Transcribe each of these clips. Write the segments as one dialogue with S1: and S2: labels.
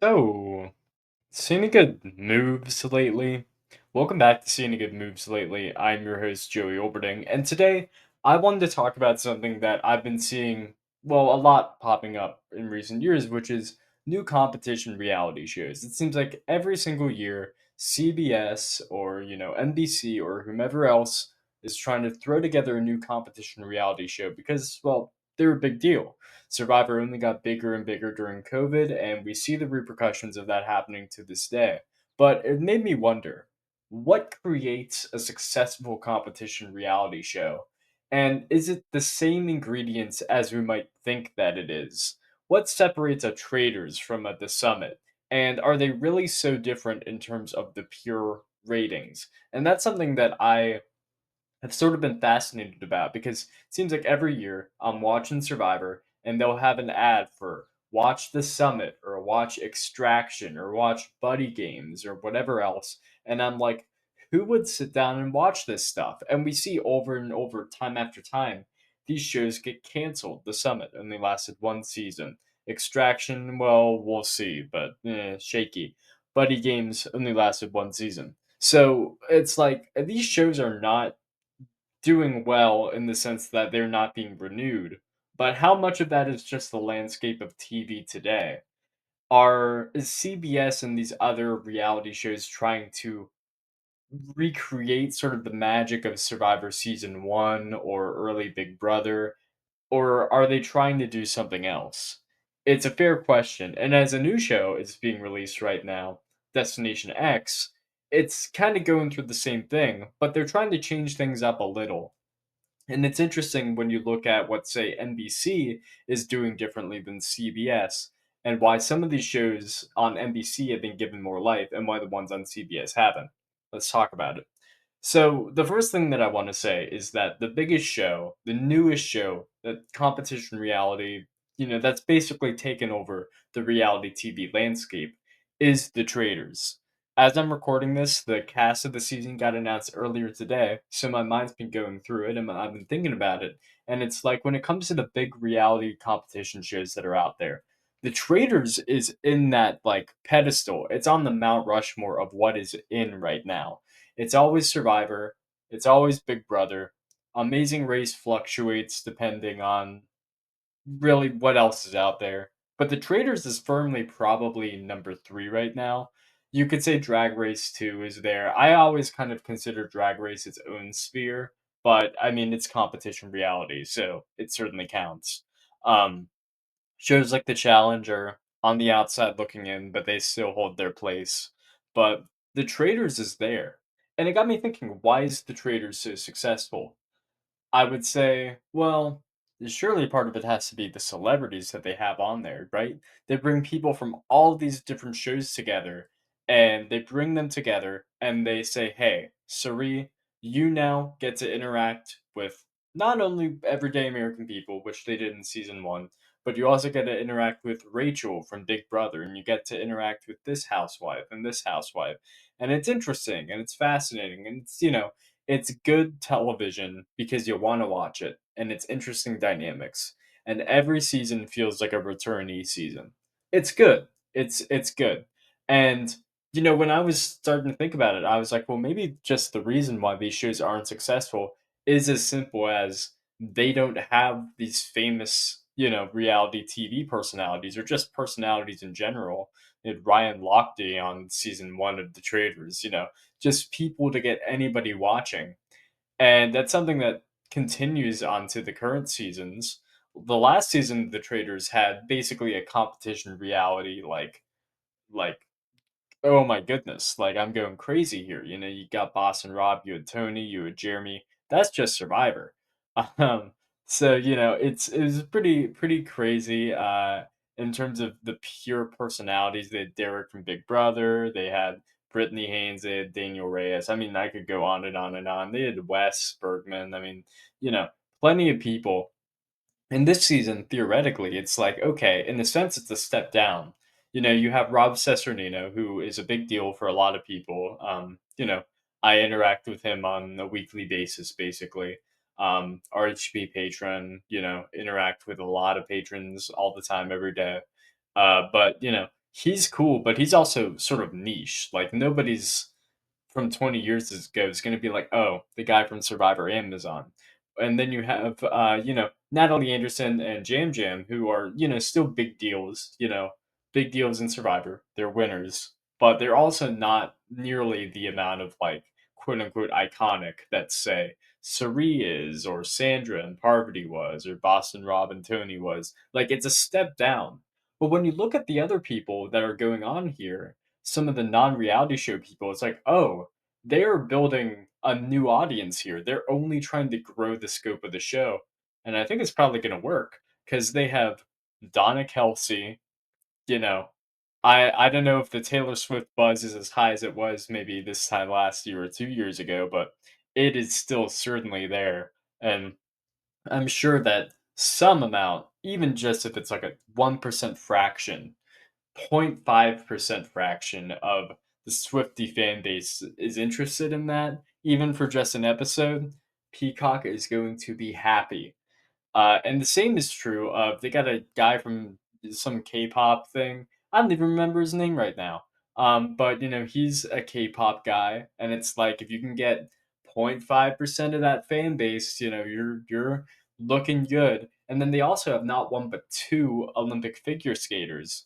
S1: So, seen any good moves lately? Welcome back to Seeing Good Moves Lately. I'm your host, Joey Olberding, and today I wanted to talk about something that I've been seeing, well, a lot popping up in recent years, which is new competition reality shows. It seems like every single year, CBS or, NBC or whomever else is trying to throw together a new competition reality show because, well, they're a big deal. Survivor only got bigger and bigger during COVID, and we see the repercussions of that happening to this day. But it made me wonder, what creates a successful competition reality show? And is it the same ingredients as we might think that it is? What separates a Traitors from a The Summit? And are they really so different in terms of the pure ratings? And that's something that I've sort of been fascinated about because it seems like every year I'm watching Survivor and they'll have an ad for watch the summit or watch extraction or watch buddy games or whatever else. And I'm like, who would sit down and watch this stuff? And we see over and over, time after time, these shows get canceled. The summit only lasted one season. Extraction, well, we'll see, but shaky. Buddy games only lasted one season. So it's like these shows are not doing well in the sense that they're not being renewed. But how much of that is just the landscape of TV today? Is CBS and these other reality shows trying to recreate sort of the magic of Survivor season 1 or early Big Brother, or are they trying to do something else? It's a fair question. And as a new show is being released right now, Destination X, it's kind of going through the same thing, but they're trying to change things up a little. And it's interesting when you look at what, say, NBC is doing differently than CBS, and why some of these shows on NBC have been given more life and why the ones on CBS haven't. Let's talk about it. So, the first thing that I want to say is that the biggest show, the newest show, that competition reality, that's basically taken over the reality TV landscape, is The Traitors. As I'm recording this, the cast of the season got announced earlier today, so my mind's been going through it and I've been thinking about it. And it's like when it comes to the big reality competition shows that are out there, The Traitors is in that like pedestal. It's on the Mount Rushmore of what is in right now. It's always Survivor, it's always Big Brother. Amazing Race fluctuates depending on really what else is out there. But the Traders is firmly probably number 3 right now. You could say Drag Race 2 is there. I always kind of consider Drag Race its own sphere, but I mean it's competition reality, so it certainly counts. Um, Shows like The Challenge are on the outside looking in, but they still hold their place. But the Traders is there. And it got me thinking, why is the Traders so successful? I would say, well, surely part of it has to be the celebrities that they have on there, right? They bring people from all of these different shows together, and they bring them together, and they say, hey, Sari, you now get to interact with not only everyday American people, which they did in season 1, but you also get to interact with Rachel from Big Brother, and you get to interact with this housewife and this housewife. And it's interesting, and it's fascinating, and it's good television because you want to watch it, and it's interesting dynamics. And every season feels like a returnee season. It's good. It's good. And when I was starting to think about it, I was like, well, maybe just the reason why these shows aren't successful is as simple as they don't have these famous, reality TV personalities or just personalities in general. They had Ryan Lochte on season 1 of The Traders, just people to get anybody watching. And that's something that continues onto the current seasons. The last season, the Traders had basically a competition reality, like oh my goodness, like I'm going crazy here. You got Boss and Rob, you had Tony, you had Jeremy. That's just Survivor. Um, so it was pretty crazy. In terms of the pure personalities, they had Derek from Big Brother, they had Brittany Haynes, they had Daniel Reyes. I mean, I could go on and on and on. They had Wes Bergman. I mean, you know, plenty of people. And this season, theoretically, it's like, okay, in a sense, it's a step down. You have Rob Cesarnino, who is a big deal for a lot of people. I interact with him on a weekly basis, basically. RHP patron, interact with a lot of patrons all the time, every day. But he's cool, but he's also sort of niche. Like nobody's from 20 years ago is going to be like, oh, the guy from Survivor Amazon. And then you have, Natalie Anderson and Jam Jam, who are, still big deals, big deals in Survivor. They're winners, but they're also not nearly the amount of like, quote unquote, iconic that, say, Sari is, or Sandra and Parvati was, or Boston Rob and Tony was. Like, it's a step down. But when you look at the other people that are going on here, some of the non-reality show people, it's like, oh, they're building a new audience here. They're only trying to grow the scope of the show, and I think it's probably going to work because they have Donna Kelsey. You know, I don't know if the Taylor Swift buzz is as high as it was maybe this time last year or 2 years ago, but it is still certainly there, and I'm sure that some amount, even just if it's like a 1% fraction 0.5% fraction of the Swiftie fan base is interested in that, even for just an episode, Peacock is going to be happy. And the same is true of they got a guy from some K-pop thing. I don't even remember his name right now. But he's a K-pop guy, and it's like if you can get 0.5% of that fan base, you're looking good. And then they also have not one but two Olympic figure skaters.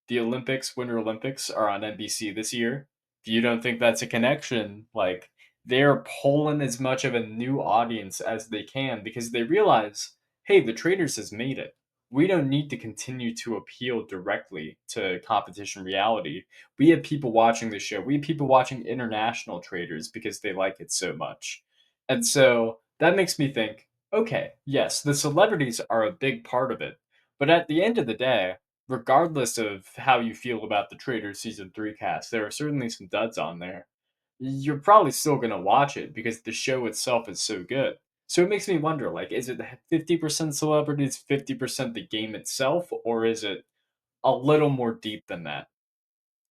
S1: The Olympics, Winter Olympics, are on NBC this year. If you don't think that's a connection, like they're pulling as much of a new audience as they can because they realize, hey, the Traitors has made it. We don't need to continue to appeal directly to competition reality. We have people watching the show. We have people watching international Traitors because they like it so much. And so that makes me think, okay, yes, the celebrities are a big part of it. But at the end of the day, regardless of how you feel about the Traitors season 3 cast, there are certainly some duds on there. You're probably still going to watch it because the show itself is so good. So it makes me wonder, like, is it 50% celebrities, 50% the game itself, or is it a little more deep than that?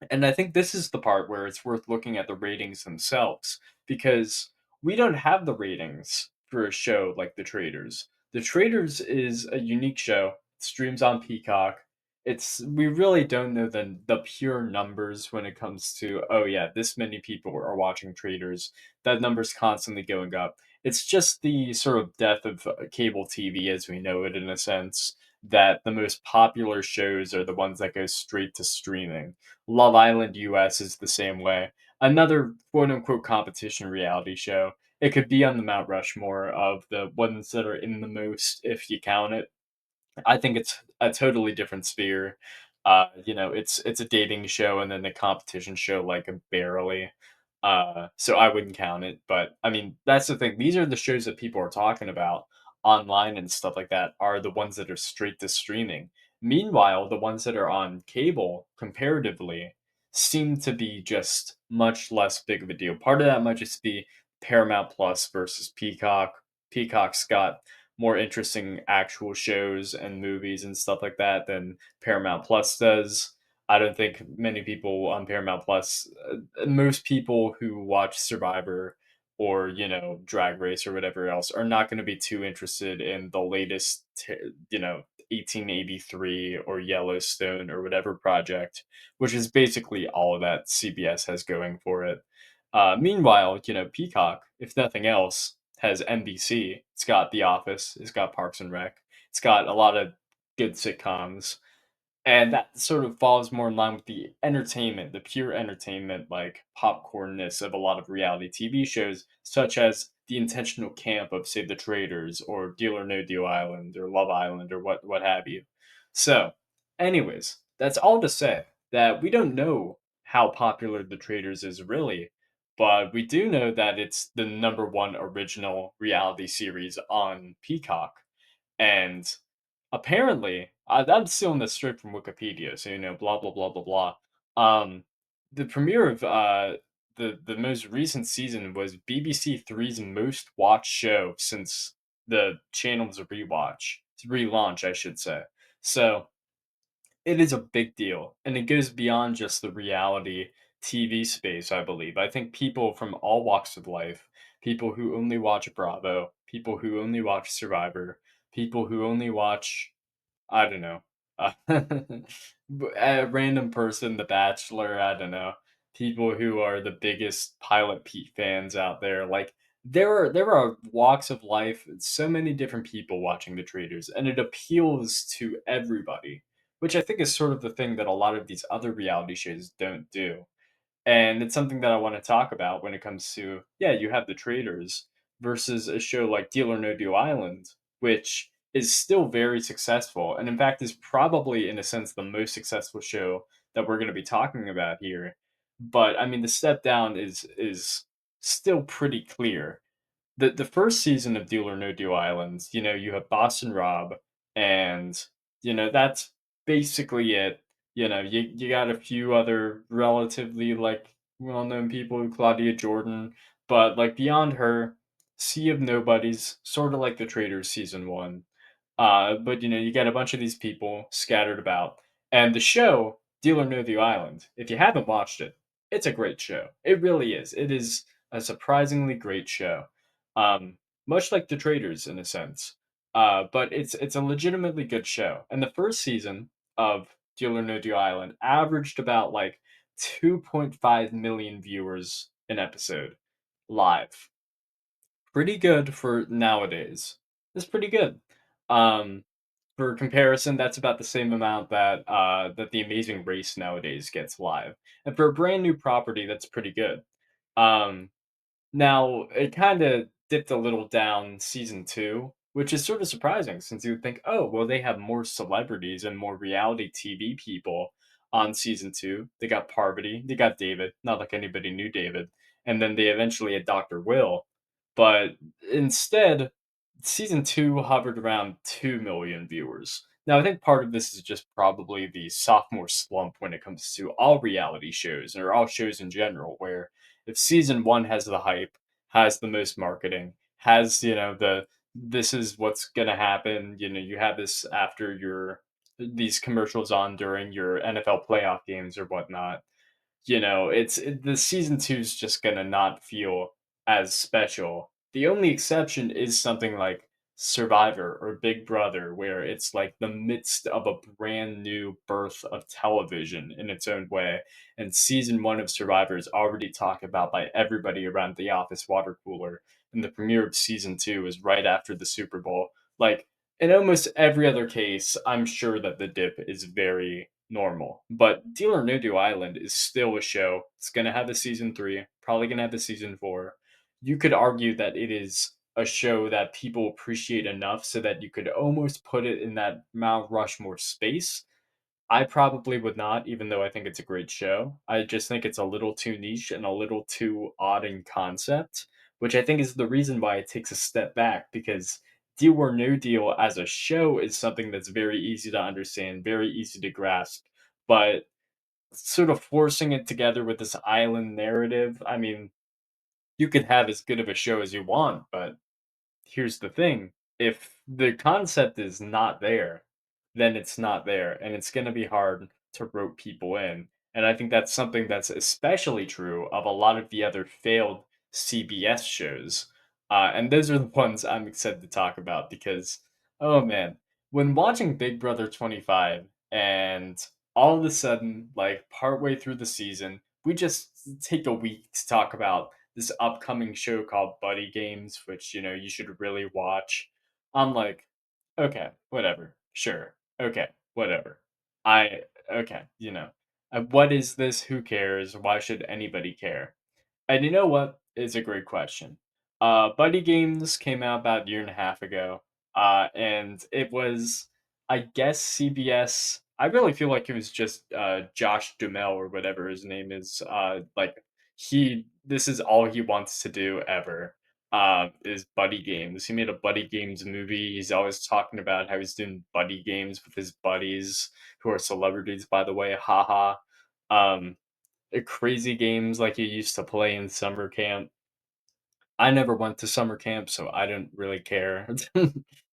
S1: And I think this is the part where it's worth looking at the ratings themselves because we don't have the ratings for a show like The Traders. The Traders is a unique show. It streams on Peacock. We really don't know the pure numbers when it comes to, oh yeah, this many people are watching Traders. That number's constantly going up. It's just the sort of death of cable TV as we know it in a sense that the most popular shows are the ones that go straight to streaming. Love Island US is the same way. Another quote unquote competition reality show. It could be on the Mount Rushmore of the ones that are in the most, if you count it. I think it's a totally different sphere. It's a dating show and then a competition show like barely. So I wouldn't count it. But I mean, that's the thing. These are the shows that people are talking about online and stuff like that are the ones that are straight to streaming. Meanwhile, the ones that are on cable comparatively seem to be just much less big of a deal. Part of that might just be Paramount Plus versus Peacock. Peacock's got more interesting actual shows and movies and stuff like that than Paramount Plus does. I don't think many people on Paramount Plus, most people who watch Survivor or Drag Race or whatever else, are not going to be too interested in the latest, 1883 or Yellowstone or whatever project, which is basically all that CBS has going for it. Meanwhile, Peacock, if nothing else, has NBC. It's got The Office. It's got Parks and Rec. It's got a lot of good sitcoms, and that sort of falls more in line with the entertainment, the pure entertainment, like popcornness of a lot of reality TV shows, such as the intentional camp of, say, The Traders or Deal or No Deal Island or Love Island or what have you. So, anyways, that's all to say that we don't know how popular The Traders is really, but we do know that it's the number one original reality series on Peacock. And apparently, I'm stealing this straight from Wikipedia, so blah blah blah blah blah. Um, the premiere of the most recent season was BBC Three's most watched show since the channel's relaunch, I should say. So it is a big deal, and it goes beyond just the reality TV space, I believe. I think people from all walks of life, people who only watch Bravo, people who only watch Survivor, people who only watch, I don't know, A random person, The Bachelor, I don't know, people who are the biggest Pilot Pete fans out there. Like there are walks of life, so many different people watching the Traitors, and it appeals to everybody, which I think is sort of the thing that a lot of these other reality shows don't do. And it's something that I want to talk about when it comes to, yeah, you have the Traitors versus a show like Deal or No Deal Island, which is still very successful. And in fact, is probably, in a sense, the most successful show that we're going to be talking about here. But I mean, the step down is still pretty clear. The first season of Deal or No Deal Islands, you have Boston Rob, and that's basically it. You got a few other relatively like well known people, Claudia Jordan, but like beyond her, Sea of Nobodies, sort of like the Traders season one. But you get a bunch of these people scattered about, and the show Deal or No Deal Island. If you haven't watched it, it's a great show. It really is. It is a surprisingly great show, much like the Traitors in a sense. But it's a legitimately good show. And the first season of Deal or No Deal Island averaged about like 2.5 million viewers an episode live. Pretty good for nowadays. It's pretty good. Um, for comparison, that's about the same amount that The Amazing Race nowadays gets live. And for a brand new property, that's pretty good. Um, Now, it kinda dipped a little down season 2, which is sort of surprising since you would think, "Oh, well, they have more celebrities and more reality TV people on season 2." They got Parvati, they got David, not like anybody knew David, and then they eventually had Dr. Will, but instead, season 2 hovered around 2 million viewers. Now, I think part of this is just probably the sophomore slump when it comes to all reality shows, or all shows in general, where if season 1 has the hype, has the most marketing, has, the this is what's gonna happen, you have this after your these commercials on during your NFL playoff games or whatnot, the season 2 is just gonna not feel as special. The only exception is something like Survivor or Big Brother, where it's like the midst of a brand new birth of television in its own way. And season 1 of Survivor is already talked about by everybody around the office water cooler. And the premiere of season 2 is right after the Super Bowl. Like, in almost every other case, I'm sure that the dip is very normal. But Deal or No Deal Island is still a show. It's going to have a season 3, probably going to have a season 4. You could argue that it is a show that people appreciate enough so that you could almost put it in that Mount Rushmore space. I probably would not, even though I think it's a great show. I just think it's a little too niche and a little too odd in concept, which I think is the reason why it takes a step back because Deal or No Deal as a show is something that's very easy to understand, very easy to grasp, but sort of forcing it together with this island narrative, I mean, you could have as good of a show as you want, but here's the thing, if the concept is not there, then it's not there, and it's gonna be hard to rope people in, and I think that's something that's especially true of a lot of the other failed CBS shows, and those are the ones I'm excited to talk about because, oh man, when watching Big Brother 25 and all of a sudden, like, partway through the season, we just take a week to talk about this upcoming show called Buddy Games, which, you should really watch. I'm like, okay, whatever. Sure. Okay, whatever. I, okay, what is this? Who cares? Why should anybody care? And you know what? It's a great question. Buddy Games came out about a year and a half ago, and it was, I guess, CBS. I really feel like it was just Josh Duhamel or whatever his name is. Like this is all he wants to do ever. Is buddy games. He made a buddy games movie. He's always talking about how he's doing buddy games with his buddies who are celebrities, by the way. Haha. Um, Crazy games like you used to play in summer camp. I never went to summer camp, so I don't really care.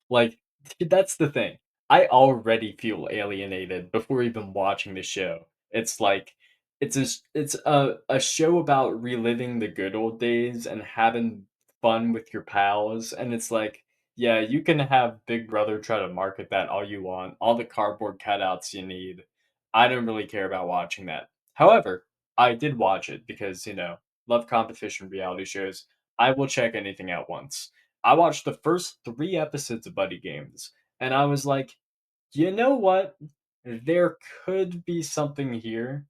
S1: Like, that's the thing. I already feel alienated before even watching the show. It's like it's a show about reliving the good old days and having fun with your pals, and it's like, Yeah, you can have Big Brother try to market that all you want, all the cardboard cutouts you need. I don't really care about watching that. However, I did watch it because, love competition reality shows. I will check anything out once. I watched the first 3 episodes of Buddy Games, and I was like, you know what? There could be something here,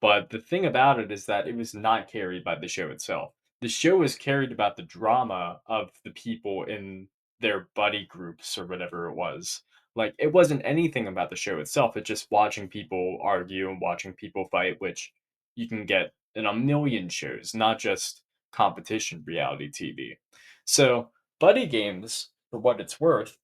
S1: but the thing about it is that it was not carried by the show itself. The show was carried about the drama of the people in their buddy groups or whatever it was. Like, it wasn't anything about the show itself. It's just watching people argue and watching people fight, which you can get in a million shows, not just competition reality TV. So, Buddy Games, for what it's worth,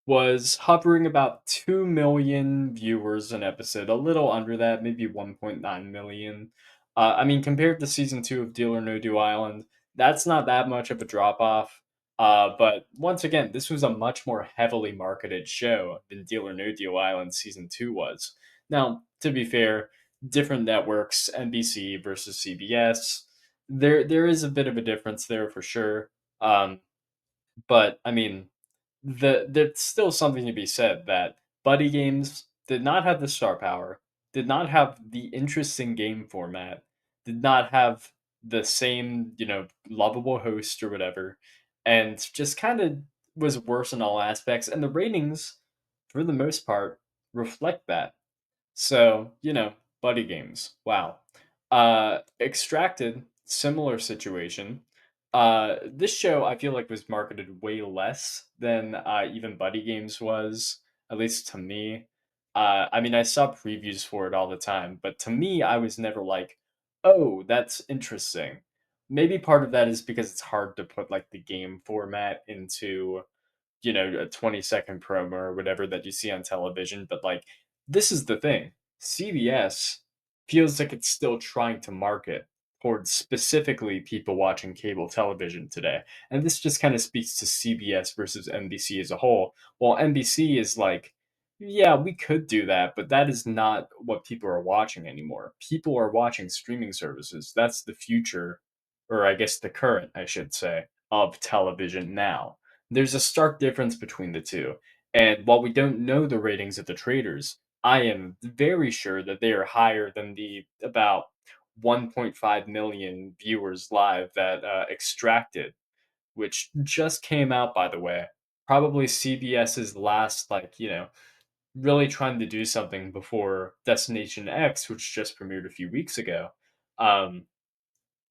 S1: was hovering about 2 million viewers an episode, a little under that, maybe 1.9 million. I mean, compared to season 2 of Deal or No Deal Island, that's not that much of a drop off. But once again, this was a much more heavily marketed show than Deal or No Deal Island season 2 was. Now, to be fair, different networks, NBC versus CBS, there is a bit of a difference there for sure. But I mean, there's still something to be said that buddy games did not have the star power, did not have the interesting game format, did not have the same, lovable host or whatever, and just kind of was worse in all aspects. And the ratings, for the most part, reflect that. So, buddy games. Wow. Extracted, similar situation. This show I feel like was marketed way less than even Buddy Games was, at least to me. I mean, I saw previews for it all the time, but to me, I was never like, "Oh, that's interesting." Maybe part of that is because it's hard to put like the game format into a 20-second promo or whatever that you see on television. But like, this is the thing, CBS feels like it's still trying to market towards specifically people watching cable television today. And this just kind of speaks to CBS versus NBC as a whole. While NBC is like, yeah, we could do that, but that is not what people are watching anymore. People are watching streaming services. That's the future, or I guess the current, I should say, of television now. There's a stark difference between the two. And while we don't know the ratings of the Traitors, I am very sure that they are higher than the about 1.5 million viewers live that Extracted, which just came out, by the way. Probably CBS's last, like, really trying to do something before Destination X, which just premiered a few weeks ago. Um,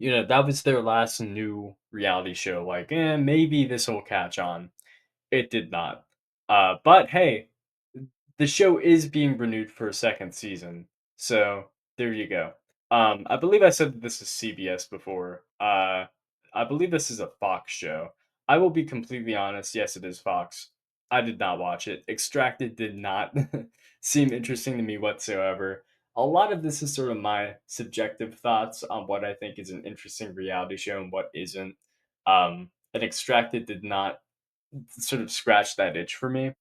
S1: that was their last new reality show. Like, maybe this will catch on. It did not. But hey, the show is being renewed for a second season, so there you go. I believe I said that this is CBS before. I believe this is a Fox show. I will be completely honest. Yes, it is Fox. I did not watch it. Extracted did not seem interesting to me whatsoever. A lot of this is sort of my subjective thoughts on what I think is an interesting reality show and what isn't. And Extracted did not sort of scratch that itch for me.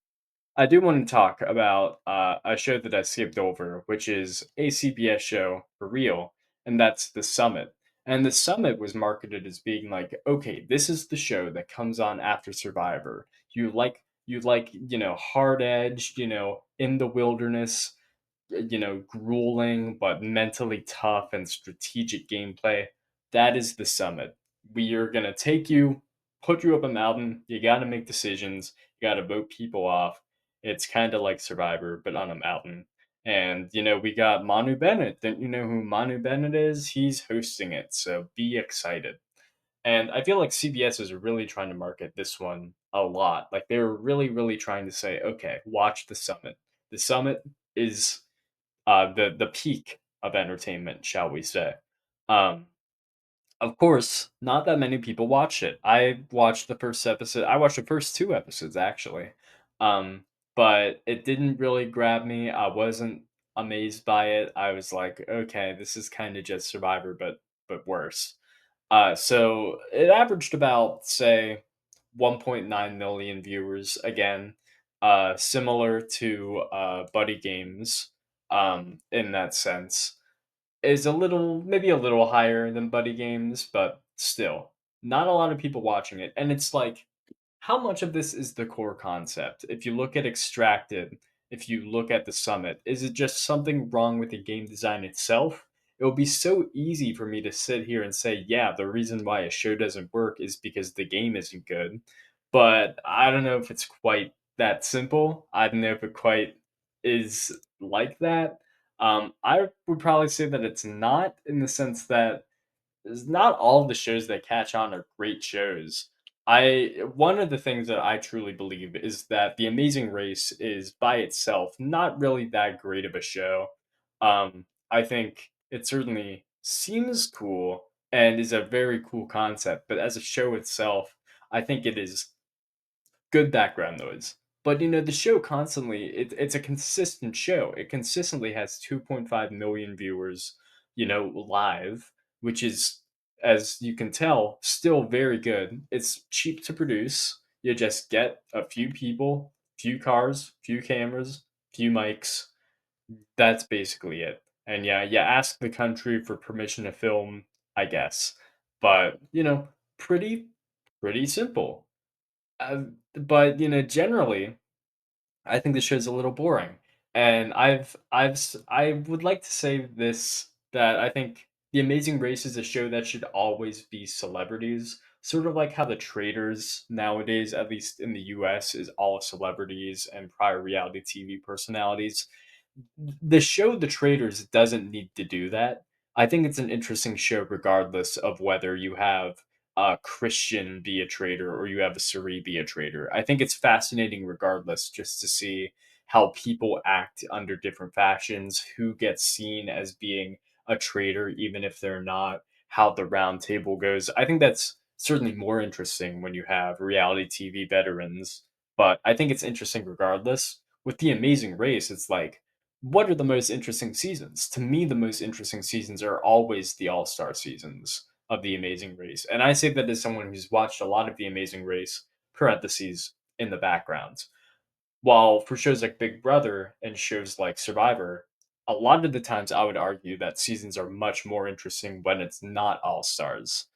S1: I do want to talk about a show that I skipped over, which is a CBS show for real, and that's The Summit. And The Summit was marketed as being like, okay, this is the show that comes on after Survivor. You like, hard edged, in the wilderness, grueling but mentally tough and strategic gameplay. That is The Summit. We are going to take you, put you up a mountain. You got to make decisions. You got to vote people off. It's kind of like Survivor, but on a mountain. And, we got Manu Bennett. Don't you know who Manu Bennett is? He's hosting it. So be excited. And I feel like CBS is really trying to market this one a lot. Like they were really, really trying to say, okay, watch The Summit. The Summit is the peak of entertainment, shall we say. Um, of course, not that many people watched it. I watched the first episode. I watched the first 2 episodes actually, um, but it didn't really grab me. I wasn't amazed by it. I was like, okay, this is kind of just Survivor, but worse. So it averaged about say 1.9 million viewers again, similar to Buddy Games in that sense is a little maybe a little higher than Buddy Games, but still not a lot of people watching it. And it's like how much of this is the core concept? If you look at Extracted, if you look at the Summit, is it just something wrong with the game design itself? It would be so easy for me to sit here and say, yeah, the reason why a show doesn't work is because the game isn't good. But I don't know if it's quite that simple. I don't know if it quite is like that. I would probably say that it's not, in the sense that is not all the shows that catch on are great shows. I One of the things that I truly believe is that The Amazing Race is by itself not really that great of a show. I think it certainly seems cool and is a very cool concept, but as a show itself, I think it is good background noise. But the show constantly it's a consistent show. It consistently has 2.5 million viewers, live, which is, as you can tell, still very good. It's cheap to produce. You just get a few people, few cars, few cameras, few mics. That's basically it. And yeah, you ask the country for permission to film, I guess. But, pretty pretty simple. But generally, I think the show's a little boring, and I would like to say this, that I think The Amazing Race is a show that should always be celebrities, sort of like how the Traitors nowadays, at least in the U.S., is all celebrities and prior reality TV personalities. The show The Traitors doesn't need to do that. I think it's an interesting show regardless of whether you have a Christian be a traitor or you have a Suri be a traitor. I think it's fascinating regardless, just to see how people act under different factions, who gets seen as being a traitor even if they're not, how the round table goes. I think that's certainly more interesting when you have reality TV veterans, but I think it's interesting regardless. With The Amazing Race, it's like, what are the most interesting seasons? To me, the most interesting seasons are always the all-star seasons of The Amazing Race. And I say that as someone who's watched a lot of The Amazing Race, parentheses, in the background. While for shows like Big Brother and shows like Survivor, a lot of the times I would argue that seasons are much more interesting when it's not all stars.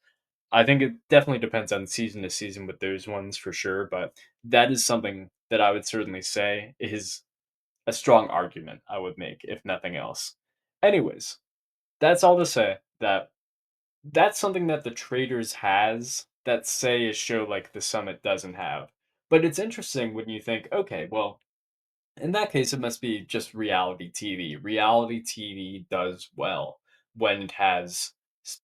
S1: I think it definitely depends on season to season with those ones for sure, but that is something that I would certainly say is a strong argument I would make, if nothing else. Anyways, that's all to say that that's something that the Traders has that, say, a show like The Summit doesn't have. But it's interesting when you think, okay, well, in that case, it must be just reality TV. Reality TV does well when it has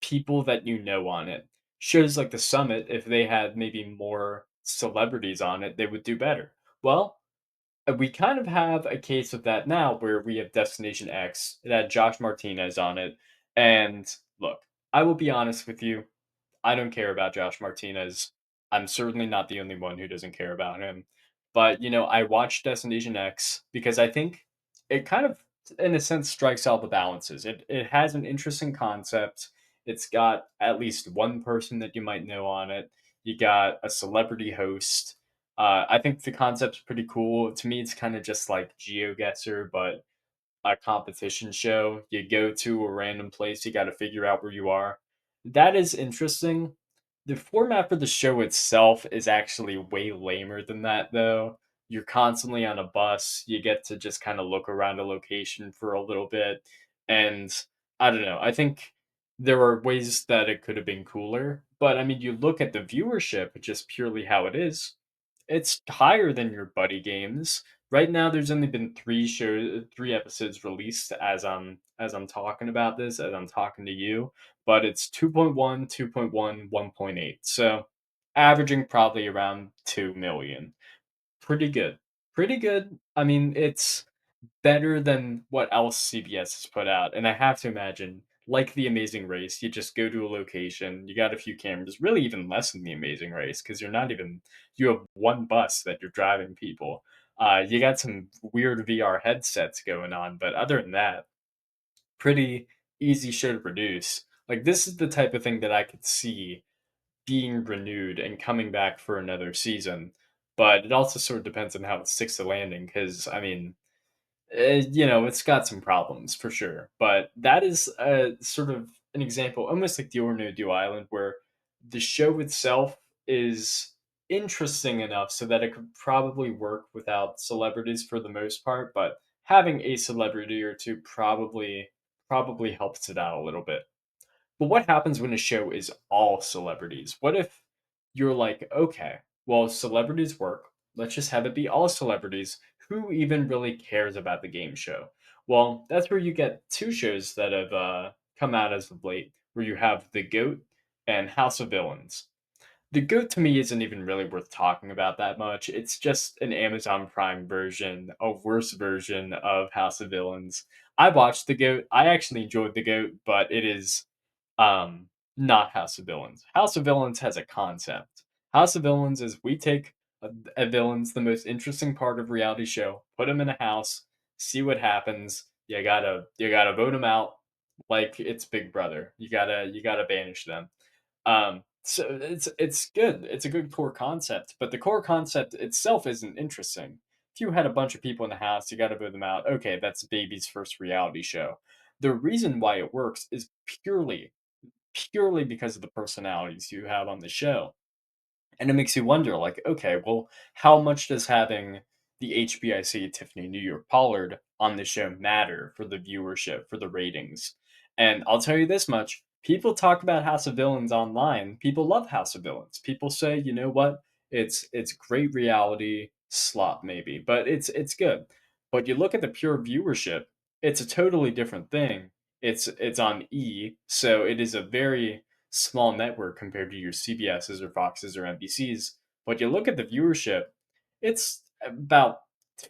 S1: people that you know on it. Shows like The Summit, if they had maybe more celebrities on it, they would do better. Well, we kind of have a case of that now where we have Destination X. It had Josh Martinez on it. And look, I will be honest with you. I don't care about Josh Martinez. I'm certainly not the only one who doesn't care about him. But, I watched Destination X because I think it kind of, in a sense, strikes all the balances. It has an interesting concept. It's got at least one person that you might know on it. You got a celebrity host. I think the concept's pretty cool. To me, it's kind of just like GeoGuessr, but a competition show. You go to a random place, you got to figure out where you are. That is interesting. The format for the show itself is actually way lamer than that, though. You're constantly on a bus. You get to just kind of look around a location for a little bit. And I don't know. I think there are ways that it could have been cooler. But I mean, you look at the viewership, just purely how it is, it's higher than your buddy games. Right now, there's only been 3 episodes released as I'm talking about this, as I'm talking to you, but it's 2.1, 2.1, 1.8. So averaging probably around 2 million. Pretty good. Pretty good. I mean, it's better than what else CBS has put out, and I have to imagine, like The Amazing Race, you just go to a location, you got a few cameras, really even less than The Amazing Race, because you have one bus that you're driving people. You got some weird VR headsets going on, but other than that, pretty easy show to produce. Like, this is the type of thing that I could see being renewed and coming back for another season, but it also sort of depends on how it sticks to landing, because, I mean, it's got some problems for sure, but that is sort of an example, almost like the or no do island, where the show itself is. interesting enough so that it could probably work without celebrities for the most part, but having a celebrity or two probably helps it out a little bit. But what happens when a show is all celebrities? What if you're like, okay, well, celebrities work. Let's just have it be all celebrities. Who even really cares about the game show? Well, that's where you get two shows that have come out as of late, where you have The GOAT and House of Villains. The GOAT to me isn't even really worth talking about that much. It's just an Amazon Prime version, a worse version of House of Villains. I watched The GOAT. I actually enjoyed The GOAT, but it is um not House of Villains. House of Villains has a concept. House of Villains is we take a villain's the most interesting part of reality show, put him in a house, see what happens. You gotta vote him out like it's Big Brother. You gotta banish them. So it's good. It's a good core concept, but the core concept itself isn't interesting. If you had a bunch of people in the house, you got to vote them out. Okay, that's baby's first reality show. The reason why it works is purely because of the personalities you have on the show. And it makes you wonder, like, okay, well, how much does having the HBIC Tiffany New York Pollard on the show matter for the viewership, for the ratings? And I'll tell you this much: people talk about House of Villains online. People love House of Villains. People say, you know what? It's great reality slop, maybe, but it's good. But you look at the pure viewership; it's a totally different thing. It's on E, so it is a very small network compared to your CBSs or Foxes or NBCs. But you look at the viewership, it's about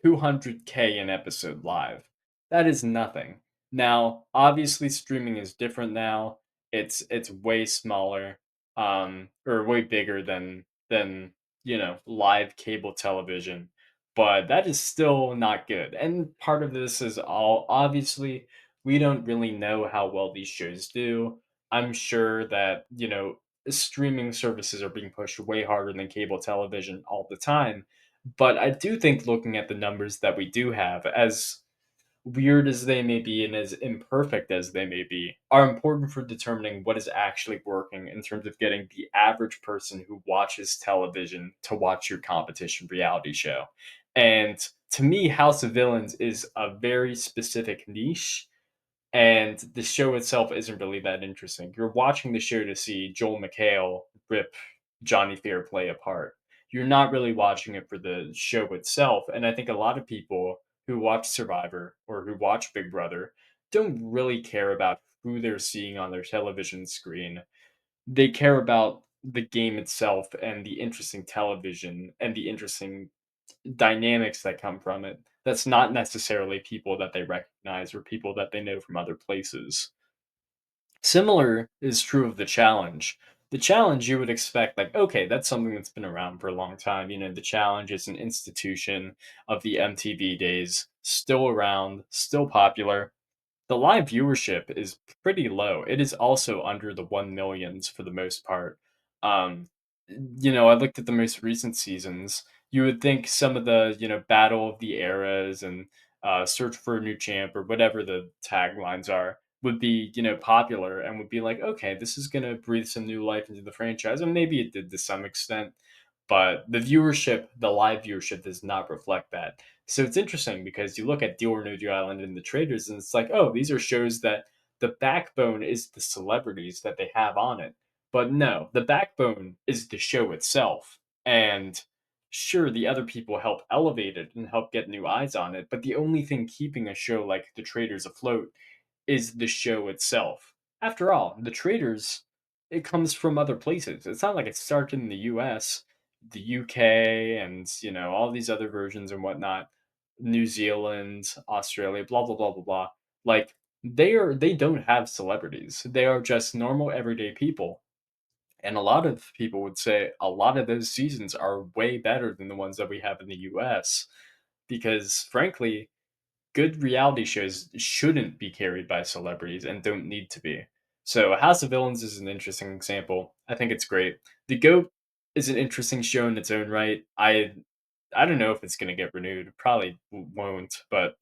S1: 200K an episode live. That is nothing. Now, obviously streaming is different now. It's way smaller or way bigger than, live cable television. But that is still not good. And part of this is all obviously we don't really know how well these shows do. I'm sure that, streaming services are being pushed way harder than cable television all the time. But I do think looking at the numbers that we do have, as weird as they may be and as imperfect as they may be, are important for determining what is actually working in terms of getting the average person who watches television to watch your competition reality show. And to me, House of Villains is a very specific niche and the show itself isn't really that interesting. You're watching the show to see Joel McHale rip Johnny Fairplay apart. You're not really watching it for the show itself, and I think a lot of people who watch Survivor or who watch Big Brother don't really care about who they're seeing on their television screen. They care about the game itself and the interesting television and the interesting dynamics that come from it. That's not necessarily people that they recognize or people that they know from other places. Similar is true of the challenge. The challenge you would expect, like, okay, that's something that's been around for a long time. The challenge is an institution of the MTV days, still around, still popular. The live viewership is pretty low. It is also under the 1 millions for the most part. Um, I looked at the most recent seasons. You would think some of the, battle of the eras and search for a new champ or whatever the taglines are would be, popular and would be like, okay, this is going to breathe some new life into the franchise. And maybe it did to some extent, but the viewership, the live viewership does not reflect that. So it's interesting because you look at Deal or No Deal Island and the Traitors, and it's like, oh, these are shows that the backbone is the celebrities that they have on it. But no, the backbone is the show itself. And sure, the other people help elevate it and help get new eyes on it. But the only thing keeping a show like The Traitors afloat is the show itself. After all, The Traitors, it comes from other places. It's not like it started in the US, the UK, and, all these other versions and whatnot. New Zealand, Australia, blah blah blah blah blah. Like they don't have celebrities. They are just normal everyday people. And a lot of people would say a lot of those seasons are way better than the ones that we have in the US because frankly, good reality shows shouldn't be carried by celebrities and don't need to be. So House of Villains is an interesting example. I think it's great. The Goat is an interesting show in its own right. I don't know if it's gonna get renewed. Probably won't, but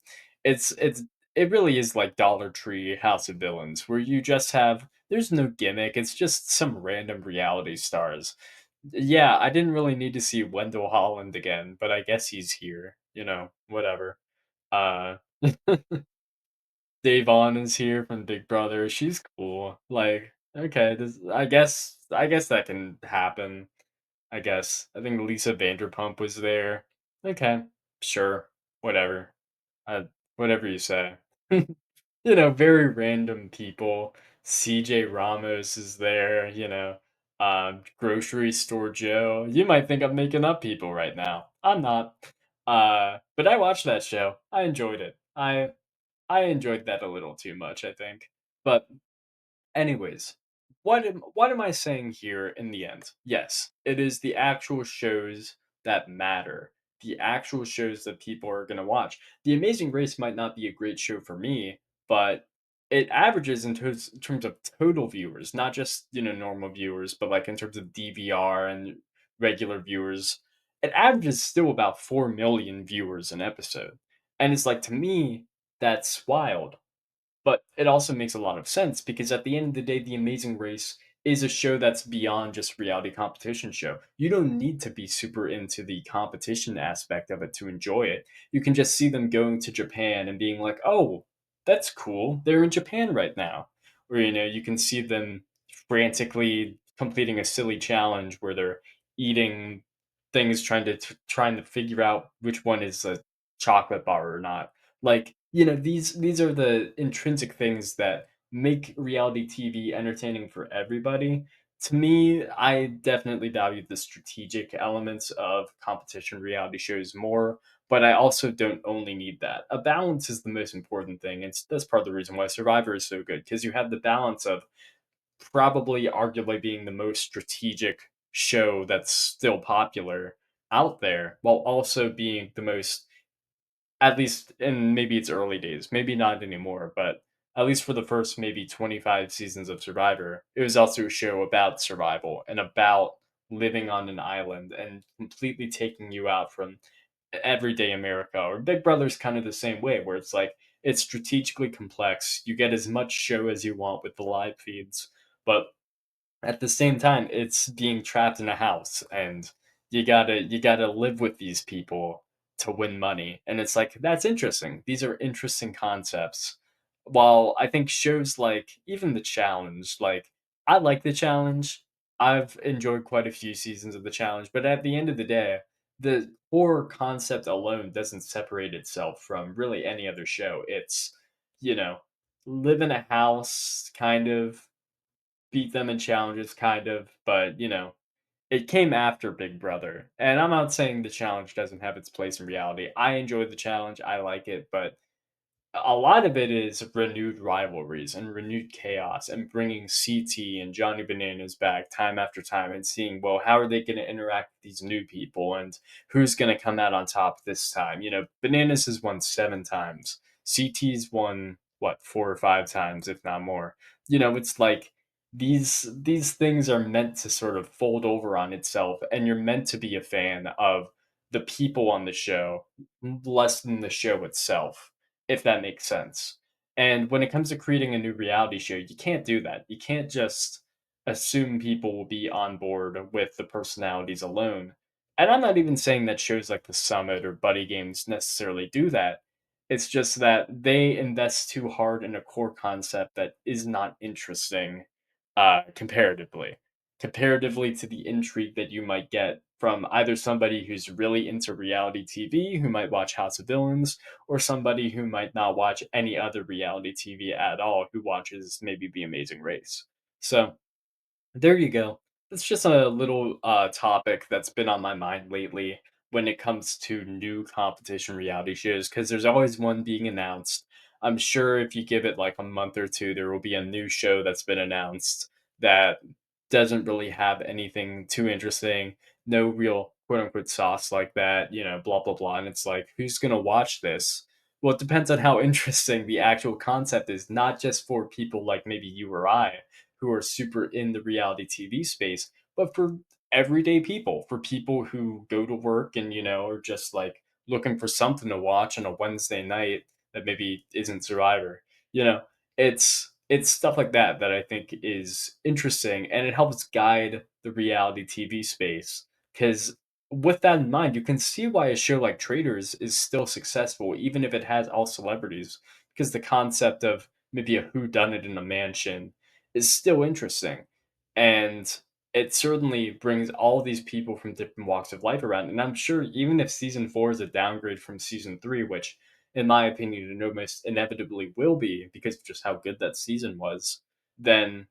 S1: it really is like Dollar Tree House of Villains, where you just have there's no gimmick. It's just some random reality stars. Yeah, I didn't really need to see Wendell Holland again, but I guess he's here, whatever. Uh, Davon is here from Big Brother. She's cool. Like, okay, I guess that can happen. I guess. I think Lisa Vanderpump was there. Okay, sure, whatever. Uh, whatever you say. Very random people. CJ Ramos is there, grocery store Joe. You might think I'm making up people right now. I'm not. But I watched that show. I enjoyed it. I enjoyed that a little too much, I think. But anyways, what am I saying here in the end? Yes, it is the actual shows that matter. The actual shows that people are going to watch. The Amazing Race might not be a great show for me, but it averages in terms of total viewers, not just, normal viewers, but like in terms of DVR and regular viewers. It averages still about 4 million viewers an episode. And it's like, to me, that's wild, but it also makes a lot of sense because at the end of the day, The Amazing Race is a show that's beyond just reality competition show. You don't need to be super into the competition aspect of it to enjoy it. You can just see them going to Japan and being like, "Oh, that's cool. They're in Japan right now." Or you can see them frantically completing a silly challenge where they're eating things trying to figure out which one is a chocolate bar or not. Like, these are the intrinsic things that make reality TV entertaining for everybody. To me, I definitely value the strategic elements of competition reality shows more, but I also don't only need that. A balance is the most important thing. That's part of the reason why Survivor is so good, because you have the balance of probably arguably being the most strategic show that's still popular out there, while also being the most, at least in maybe its early days, maybe not anymore, but at least for the first maybe 25 seasons of Survivor, it was also a show about survival and about living on an island and completely taking you out from everyday America. Or Big Brother's kind of the same way, where it's like it's strategically complex. You get as much show as you want with the live feeds, but at the same time, it's being trapped in a house, and you gotta live with these people to win money. And it's like, that's interesting. These are interesting concepts. While I think shows like even The Challenge, like, I like The Challenge. I've enjoyed quite a few seasons of The Challenge, but at the end of the day, the horror concept alone doesn't separate itself from really any other show. It's, you know, live in a house, kind of beat them in challenges, kind of, but it came after Big Brother. And I'm not saying the challenge doesn't have its place in reality. I enjoy the challenge, I like it, but a lot of it is renewed rivalries and renewed chaos and bringing CT and Johnny Bananas back time after time and seeing, well, how are they going to interact with these new people and who's going to come out on top this time? Bananas has won 7 times. CT's won, what, 4 or 5 times, if not more. It's like these things are meant to sort of fold over on itself, and you're meant to be a fan of the people on the show less than the show itself, if that makes sense. And when it comes to creating a new reality show, you can't do that. You can't just assume people will be on board with the personalities alone. And I'm not even saying that shows like The Summit or Buddy Games necessarily do that. It's just that they invest too hard in a core concept that is not interesting, comparatively. Comparatively to the intrigue that you might get from either somebody who's really into reality TV, who might watch House of Villains, or somebody who might not watch any other reality TV at all, who watches maybe The Amazing Race. So there you go. It's just a little topic that's been on my mind lately when it comes to new competition reality shows, because there's always one being announced. I'm sure if you give it like a month or two, there will be a new show that's been announced that doesn't really have anything too interesting, no real quote unquote sauce like that, blah, blah, blah. And it's like, who's going to watch this? Well, it depends on how interesting the actual concept is, not just for people like maybe you or I who are super in the reality TV space, but for everyday people, for people who go to work and, are just like looking for something to watch on a Wednesday night that maybe isn't Survivor. You know, it's stuff like that that I think is interesting, and it helps guide the reality TV space. Because with that in mind, you can see why a show like Traitors is still successful, even if it has all celebrities, because the concept of maybe a whodunit in a mansion is still interesting. And it certainly brings all these people from different walks of life around. And I'm sure even if season 4 is a downgrade from season 3, which in my opinion it almost inevitably will be because of just how good that season was, then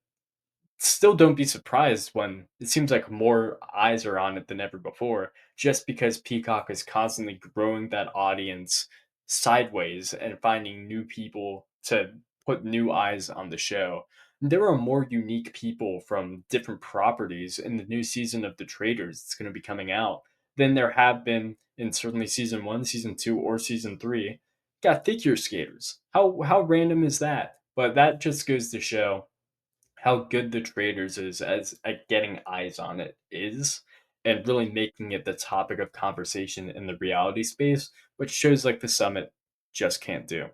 S1: still don't be surprised when it seems like more eyes are on it than ever before, just because Peacock is constantly growing that audience sideways and finding new people to put new eyes on the show. There are more unique people from different properties in the new season of The Traders that's going to be coming out than there have been in certainly season 1, season 2, or season 3. Got figure skaters. How random is that? But that just goes to show how good the Traders is as at getting eyes on it is, and really making it the topic of conversation in the reality space, which shows like the summit just can't do.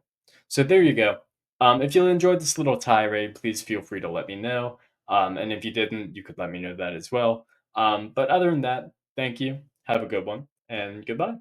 S1: So there you go. If you enjoyed this little tirade, please feel free to let me know. And if you didn't, you could let me know that as well. But other than that, thank you. Have a good one, and goodbye.